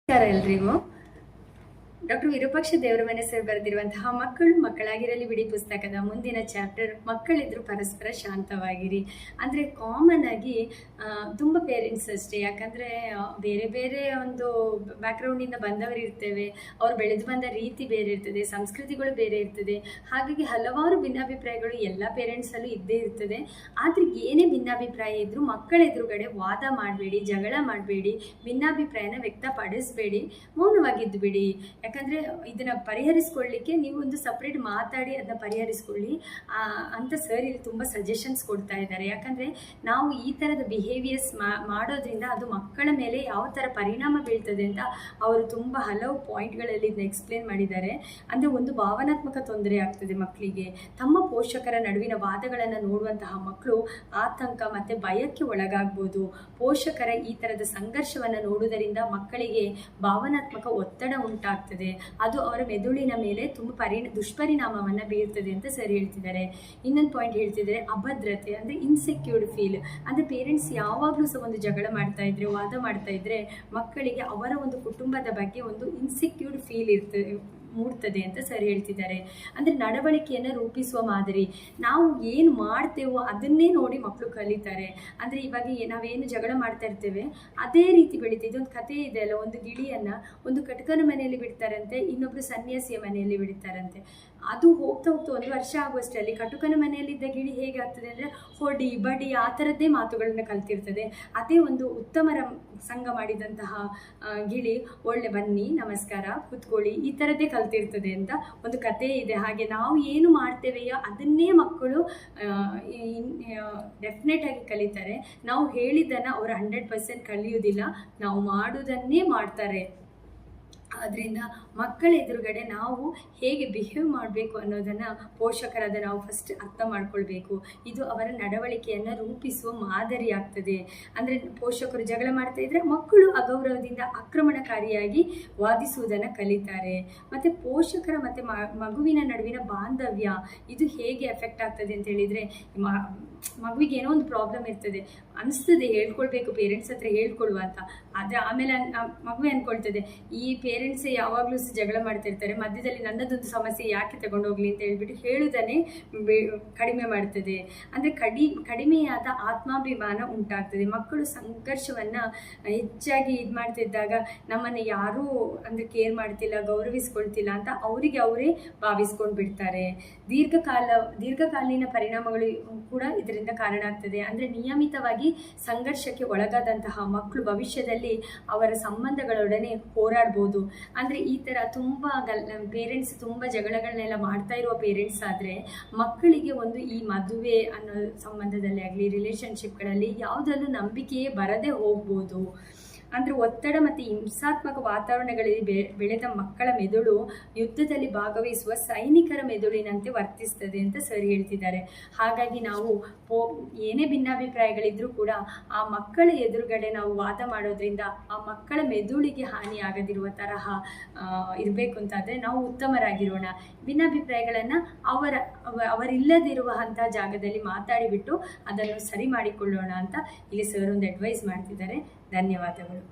ನಮಸ್ಕಾರ ಎಲ್ರಿಗೂ. Doctor Virupaksha Devaramane sir ಬರೆದಿರುವಂತಹ ಮಕ್ಕಳು ಮಕ್ಕಳಾಗಿರಲಿ ಬಿಡಿ ಪುಸ್ತಕದ ಮುಂದಿನ ಚಾಪ್ಟರ್ ಮಕ್ಕಳಿದ್ರು ಪರಸ್ಪರ ಶಾಂತವಾಗಿರಿ. ಅಂದರೆ ಕಾಮನ್ ಆಗಿ ತುಂಬ ಪೇರೆಂಟ್ಸ್ ಅಷ್ಟೇ, ಯಾಕಂದರೆ ಬೇರೆ ಬೇರೆ ಒಂದು ಬ್ಯಾಕ್ಗ್ರೌಂಡಿಂದ ಬಂದವರು ಇರ್ತೇವೆ, ಅವ್ರು ಬೆಳೆದು ಬಂದ ರೀತಿ ಬೇರೆ ಇರ್ತದೆ, ಸಂಸ್ಕೃತಿಗಳು ಬೇರೆ ಇರ್ತದೆ. ಹಾಗಾಗಿ ಹಲವಾರು ಭಿನ್ನಾಭಿಪ್ರಾಯಗಳು ಎಲ್ಲ ಪೇರೆಂಟ್ಸಲ್ಲೂ ಇದ್ದೇ ಇರ್ತದೆ. ಆದರೆ ಏನೇ ಭಿನ್ನಾಭಿಪ್ರಾಯ ಇದ್ದರೂ ಮಕ್ಕಳ ಎದುರುಗಡೆ ವಾದ ಮಾಡಬೇಡಿ, ಜಗಳ ಮಾಡಬೇಡಿ, ಭಿನ್ನಾಭಿಪ್ರಾಯನ ವ್ಯಕ್ತಪಡಿಸಬೇಡಿ, ಮೌನವಾಗಿದ್ದು ಬಿಡಿ. ಯಾಕಂದರೆ ಇದನ್ನು ಪರಿಹರಿಸ್ಕೊಳ್ಳಿಕ್ಕೆ ನೀವು ಒಂದು ಸಪ್ರೇಟ್ ಮಾತಾಡಿ ಅದನ್ನ ಪರಿಹರಿಸ್ಕೊಳ್ಳಿ ಅಂತ ಸರ್ ಇಲ್ಲಿ ತುಂಬ ಸಜೆಷನ್ಸ್ ಕೊಡ್ತಾ ಇದ್ದಾರೆ. ಯಾಕಂದರೆ ನಾವು ಈ ಥರದ ಬಿಹೇವಿಯರ್ಸ್ ಮಾಡೋದ್ರಿಂದ ಅದು ಮಕ್ಕಳ ಮೇಲೆ ಯಾವ ಥರ ಪರಿಣಾಮ ಬೀಳ್ತದೆ ಅಂತ ಅವರು ತುಂಬ ಹಲವು ಪಾಯಿಂಟ್ಗಳಲ್ಲಿ ಇದನ್ನ ಎಕ್ಸ್ಪ್ಲೇನ್ ಮಾಡಿದ್ದಾರೆ. ಅಂದರೆ ಒಂದು ಭಾವನಾತ್ಮಕ ತೊಂದರೆ ಆಗ್ತದೆ ಮಕ್ಕಳಿಗೆ. ತಮ್ಮ ಪೋಷಕರ ನಡುವಿನ ವಾದಗಳನ್ನು ನೋಡುವಂತಹ ಮಕ್ಕಳು ಆತಂಕ ಮತ್ತು ಭಯಕ್ಕೆ ಒಳಗಾಗ್ಬೋದು. ಪೋಷಕರ ಈ ಥರದ ಸಂಘರ್ಷವನ್ನು ನೋಡುವುದರಿಂದ ಮಕ್ಕಳಿಗೆ ಭಾವನಾತ್ಮಕ ಒತ್ತಡ ಉಂಟಾಗ್ತದೆ. ಅದು ಅವರ ಮೆದುಳಿನ ಮೇಲೆ ತುಂಬ ದುಷ್ಪರಿಣಾಮವನ್ನು ಬೀರ್ತದೆ ಅಂತ ಸರ್ ಹೇಳ್ತಿದ್ದಾರೆ. ಇನ್ನೊಂದು ಪಾಯಿಂಟ್ ಹೇಳ್ತಿದ್ದಾರೆ, ಅಭದ್ರತೆ ಅಂದರೆ ಇನ್ಸೆಕ್ಯೂರ್ಡ್ ಫೀಲ್. ಅಂದರೆ ಪೇರೆಂಟ್ಸ್ ಯಾವಾಗಲೂ ಸಹ ಒಂದು ಜಗಳ ಮಾಡ್ತಾ ಇದ್ರೆ, ವಾದ ಮಾಡ್ತಾ ಇದ್ರೆ ಮಕ್ಕಳಿಗೆ ಅವರ ಒಂದು ಕುಟುಂಬದ ಬಗ್ಗೆ ಒಂದು ಇನ್ಸೆಕ್ಯೂರ್ಡ್ ಫೀಲ್ ಮೂಡ್ತದೆ ಅಂತ ಸರ್ ಹೇಳ್ತಿದ್ದಾರೆ. ಅಂದರೆ ನಡವಳಿಕೆಯನ್ನು ರೂಪಿಸುವ ಮಾದರಿ, ನಾವು ಏನು ಮಾಡ್ತೇವೋ ಅದನ್ನೇ ನೋಡಿ ಮಕ್ಕಳು ಕಲಿತಾರೆ. ಅಂದರೆ ಇವಾಗ ನಾವೇನು ಜಗಳ ಮಾಡ್ತಾ ಇರ್ತೇವೆ ಅದೇ ರೀತಿ ಬೆಳೀತದೆ. ಇದೊಂದು ಕಥೆ ಇದೆ ಅಲ್ಲ, ಒಂದು ಗಿಳಿಯನ್ನು ಒಂದು ಕಟಕನ ಮನೆಯಲ್ಲಿ ಬಿಡ್ತಾರಂತೆ, ಇನ್ನೊಬ್ರು ಸನ್ಯಾಸಿಯ ಮನೆಯಲ್ಲಿ ಬಿಡ್ತಾರಂತೆ. ಅದು ಹೋಗ್ತಾ ಹೋಗ್ತಾ 1 ವರ್ಷ ಆಗುವಷ್ಟರಲ್ಲಿ ಕಟುಕನ ಮನೆಯಲ್ಲಿದ್ದ ಗಿಳಿ ಹೇಗಾಗ್ತದೆ ಅಂದರೆ ಹೊಡಿ ಬಡಿ ಆ ಥರದ್ದೇ ಮಾತುಗಳನ್ನು ಕಲ್ತಿರ್ತದೆ. ಅದೇ ಒಂದು ಉತ್ತಮರ ಸಂಘ ಮಾಡಿದಂತಹ ಗಿಳಿ ಒಳ್ಳೆ ಬನ್ನಿ ನಮಸ್ಕಾರ ಕೂತ್ಕೊಳ್ಳಿ ಈ ಥರದ್ದೇ ಕಲ್ತಿರ್ತದೆ ಅಂತ ಒಂದು ಕಥೆ ಇದೆ. ಹಾಗೆ ನಾವು ಏನು ಮಾಡ್ತೇವೆಯೋ ಅದನ್ನೇ ಮಕ್ಕಳು ಡೆಫಿನೆಟ್ ಆಗಿ ಕಲಿತಾರೆ. ನಾವು ಹೇಳಿದ್ದನ್ನು ಅವರು 100% ಕಲಿಯುವುದಿಲ್ಲ, ನಾವು ಮಾಡುವುದನ್ನೇ ಮಾಡ್ತಾರೆ. ಅದರಿಂದ ಮಕ್ಕಳ ಎದುರುಗಡೆ ನಾವು ಹೇಗೆ ಬಿಹೇವ್ ಮಾಡಬೇಕು ಅನ್ನೋದನ್ನು ಪೋಷಕರಾದ ನಾವು ಫಸ್ಟ್ ಅರ್ಥ ಮಾಡ್ಕೊಳ್ಬೇಕು. ಇದು ಅವರ ನಡವಳಿಕೆಯನ್ನು ರೂಪಿಸುವ ಮಾದರಿ ಆಗ್ತದೆ. ಅಂದರೆ ಪೋಷಕರು ಜಗಳ ಮಾಡ್ತಾ ಇದ್ರೆ ಮಕ್ಕಳು ಅಗೌರವದಿಂದ ಆಕ್ರಮಣಕಾರಿಯಾಗಿ ವಾದಿಸುವುದನ್ನು ಕಲಿತಾರೆ. ಮತ್ತು ಪೋಷಕರ ಮತ್ತು ಮಗುವಿನ ನಡುವಿನ ಬಾಂಧವ್ಯ ಇದು ಹೇಗೆ ಎಫೆಕ್ಟ್ ಆಗ್ತದೆ ಅಂತ ಹೇಳಿದರೆ, ಮಗುವಿಗೆ ಏನೋ ಒಂದು ಪ್ರಾಬ್ಲಮ್ ಇರ್ತದೆ, ಅನಿಸ್ತದೆ ಹೇಳ್ಕೊಳ್ಬೇಕು ಪೇರೆಂಟ್ಸ್ ಹತ್ರ ಹೇಳ್ಕೊಳ್ಳುವ ಅಂತ. ಆದರೆ ಆಮೇಲೆ ಮಗುವೆ ಅಂದ್ಕೊಳ್ತದೆ ಈ ಪೇರೆಂಟ್ಸೇ ಯಾವಾಗಲೂ ಸಹ ಜಗಳ ಮಾಡ್ತಿರ್ತಾರೆ, ಮಧ್ಯದಲ್ಲಿ ನನ್ನದೊಂದು ಸಮಸ್ಯೆ ಯಾಕೆ ತಗೊಂಡೋಗ್ಲಿ ಅಂತ ಹೇಳ್ಬಿಟ್ಟು ಹೇಳುವುದನ್ನೇ ಕಡಿಮೆ ಮಾಡ್ತದೆ. ಅಂದರೆ ಕಡಿಮೆಯಾದ ಆತ್ಮಾಭಿಮಾನ ಉಂಟಾಗ್ತದೆ. ಮಕ್ಕಳು ಸಂಘರ್ಷವನ್ನು ಹೆಚ್ಚಾಗಿ ಇದು ಮಾಡ್ತಿದ್ದಾಗ ನಮ್ಮನ್ನು ಯಾರೂ ಅಂದರೆ ಕೇರ್ ಮಾಡ್ತಿಲ್ಲ, ಗೌರವಿಸ್ಕೊಳ್ತಿಲ್ಲ ಅಂತ ಅವರಿಗೆ ಅವರೇ ಭಾವಿಸ್ಕೊಂಡು ಬಿಡ್ತಾರೆ. ದೀರ್ಘಕಾಲೀನ ಪರಿಣಾಮಗಳು ಕೂಡ ಇದರಿಂದ ಕಾರಣ ಆಗ್ತದೆ. ಅಂದರೆ ನಿಯಮಿತವಾಗಿ ಸಂಘರ್ಷಕ್ಕೆ ಒಳಗಾದಂತಹ ಮಕ್ಕಳು ಭವಿಷ್ಯದಲ್ಲಿ ಅವರ ಸಂಬಂಧಗಳೊಡನೆ ಹೋರಾಡ್ಬೋದು. ಅಂದರೆ ಈ ಥರ ತುಂಬ ಪೇರೆಂಟ್ಸ್ ತುಂಬ ಜಗಳಗಳನ್ನೆಲ್ಲ ಮಾಡ್ತಾ ಇರುವ ಪೇರೆಂಟ್ಸ್ ಆದರೆ ಮಕ್ಕಳಿಗೆ ಒಂದು ಈ ಮದುವೆ ಅನ್ನೋ ಸಂಬಂಧದಲ್ಲಿ ಆಗಲಿ ರಿಲೇಷನ್ಶಿಪ್ಗಳಲ್ಲಿ ಯಾವುದಲ್ಲೂ ನಂಬಿಕೆಯೇ ಬರದೇ ಹೋಗ್ಬೋದು. ಅಂದರೆ ಒತ್ತಡ ಮತ್ತು ಹಿಂಸಾತ್ಮಕ ವಾತಾವರಣಗಳಲ್ಲಿ ಬೆಳೆದ ಮಕ್ಕಳ ಮೆದುಳು ಯುದ್ಧದಲ್ಲಿ ಭಾಗವಹಿಸುವ ಸೈನಿಕರ ಮೆದುಳಿನಂತೆ ವರ್ತಿಸ್ತದೆ ಅಂತ ಸರ್ ಹೇಳ್ತಿದ್ದಾರೆ. ಹಾಗಾಗಿ ನಾವು ಏನೇ ಭಿನ್ನಾಭಿಪ್ರಾಯಗಳಿದ್ರೂ ಕೂಡ ಆ ಮಕ್ಕಳ ಎದುರುಗಡೆ ನಾವು ವಾದ ಮಾಡೋದ್ರಿಂದ ಆ ಮಕ್ಕಳ ಮೆದುಳಿಗೆ ಹಾನಿ ಆಗದಿರುವ ತರಹ ಇರಬೇಕು ಅಂತಾದರೆ ನಾವು ಉತ್ತಮರಾಗಿರೋಣ. ಭಿನ್ನಾಭಿಪ್ರಾಯಗಳನ್ನು ಅವರಿಲ್ಲದಿರುವಂಥ ಜಾಗದಲ್ಲಿ ಮಾತಾಡಿಬಿಟ್ಟು ಅದನ್ನು ಸರಿ ಮಾಡಿಕೊಳ್ಳೋಣ ಅಂತ ಇಲ್ಲಿ ಸರ್ ಒಂದು ಅಡ್ವೈಸ್ ಮಾಡ್ತಿದ್ದಾರೆ. ಧನ್ಯವಾದಗಳು.